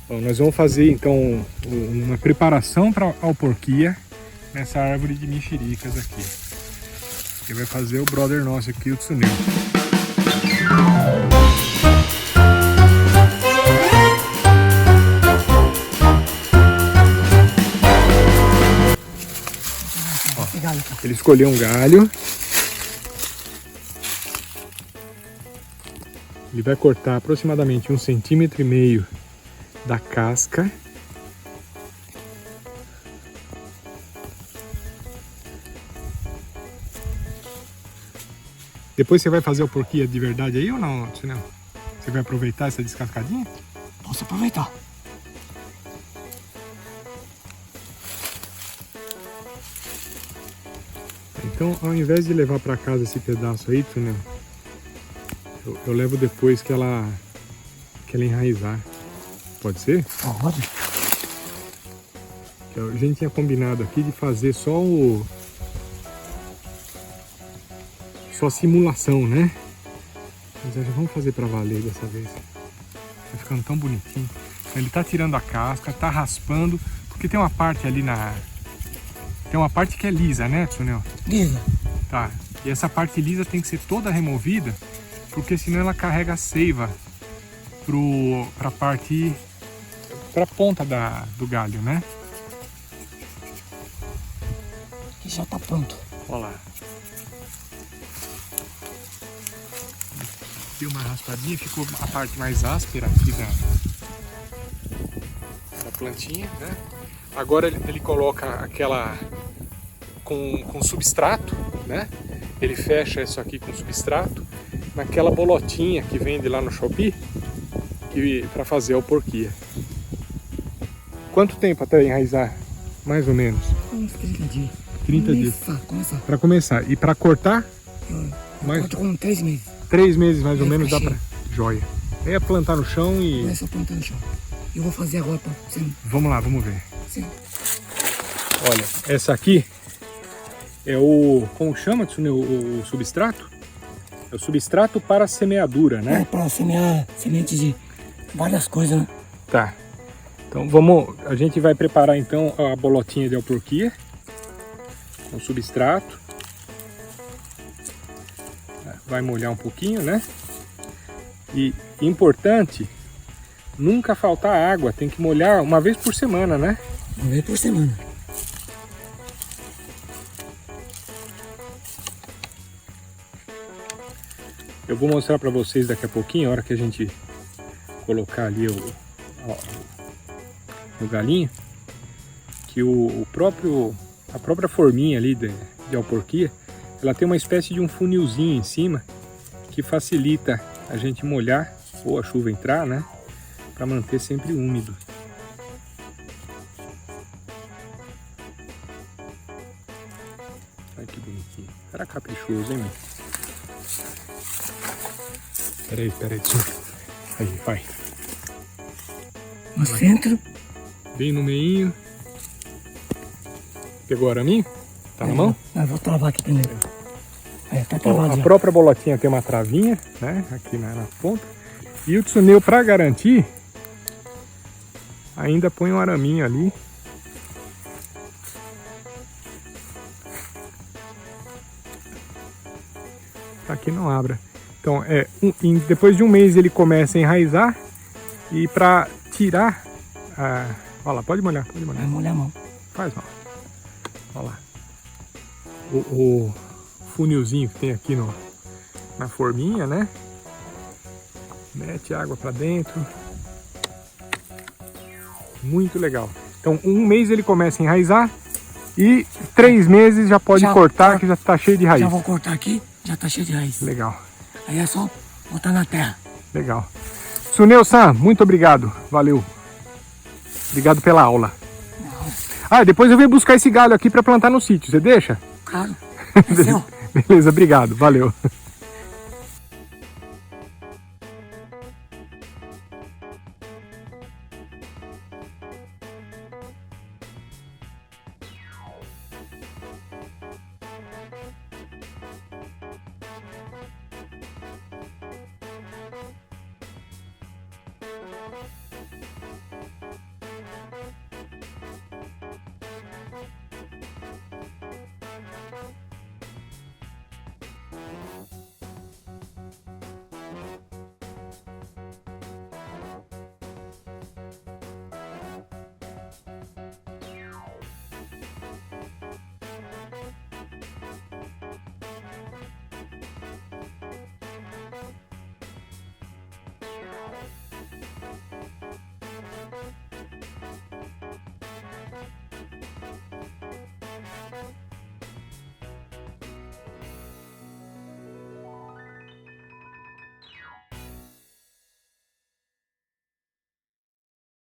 Bom, nós vamos fazer então uma preparação para a alporquia nessa árvore de mexericas aqui. Quem vai fazer é o brother nosso aqui, o Tsuneo. Ele escolheu um galho. Ele vai cortar aproximadamente 1,5 centímetros da casca. Depois você vai fazer a alporquia de verdade aí ou não, Tsuneo? Você vai aproveitar essa descascadinha? Posso aproveitar. Então, ao invés de levar para casa esse pedaço aí, Tsuneo, eu levo depois que ela enraizar. Pode ser? Pode. A gente tinha combinado aqui de fazer só a simulação, né? Mas já vamos fazer para valer dessa vez. Tá ficando tão bonitinho. Ele tá tirando a casca, tá raspando, porque tem uma parte ali tem uma parte que é lisa, né, Tsuneo? Lisa. Tá. E essa parte lisa tem que ser toda removida, porque senão ela carrega a seiva pra ponta do galho, né? E já tá pronto. Olha lá. Deu uma raspadinha, ficou a parte mais áspera aqui da plantinha, né? Agora ele coloca aquela com substrato, né? Ele fecha isso aqui com substrato naquela bolotinha que vende lá no Shopee para fazer a alporquia. Quanto tempo até enraizar? Mais ou menos? Uns 30 dias. 30 dias. Começar. Para começar. E para cortar? Corto com 3 meses. 3 meses mais ou menos dá para... Joia. Aí é plantar no chão e... É só plantar no chão. Eu vou fazer agora para você. Vamos lá, vamos ver. Sim. Olha, essa aqui é o... Como chama, Tsuneo, o substrato? É o substrato para semeadura, né? É para semear semente de várias coisas, né? Tá. Então a gente vai preparar então a bolotinha de alporquia com substrato. Vai molhar um pouquinho, né? E importante, nunca faltar água, tem que molhar uma vez por semana, né? Uma vez por semana. Eu vou mostrar para vocês daqui a pouquinho, a hora que a gente colocar ali no galinho, que a própria forminha ali de alporquia, ela tem uma espécie de um funilzinho em cima que facilita a gente molhar ou a chuva entrar, né? Para manter sempre úmido. Olha que bonitinho. Era caprichoso, hein, mãe? Peraí. Aí, vai. No centro. Bem no meinho. Pegou o araminho? Tá na mão? Eu vou travar aqui primeiro. Tá Ó, travado a já. própria bolotinha tem uma travinha, né? Aqui na ponta. E o Tsuneo, para garantir, ainda põe um araminho ali. Para que não abra. Então, depois de um mês ele começa a enraizar. E para tirar olha lá, pode molhar. Vai molhar a mão. Faz mal. Olha lá. O funilzinho que tem aqui na forminha, né? Mete água para dentro. Muito legal. Então, um mês ele começa a enraizar. E 3 meses já pode cortar, que já está cheio de raiz. Já vou cortar aqui, já tá cheio de raiz. Legal. Aí é só botar na terra. Legal. Tsuneo-san, muito obrigado. Valeu. Obrigado pela aula. Depois eu venho buscar esse galho aqui para plantar no sítio. Você deixa? Claro. É seu. Beleza, obrigado. Valeu.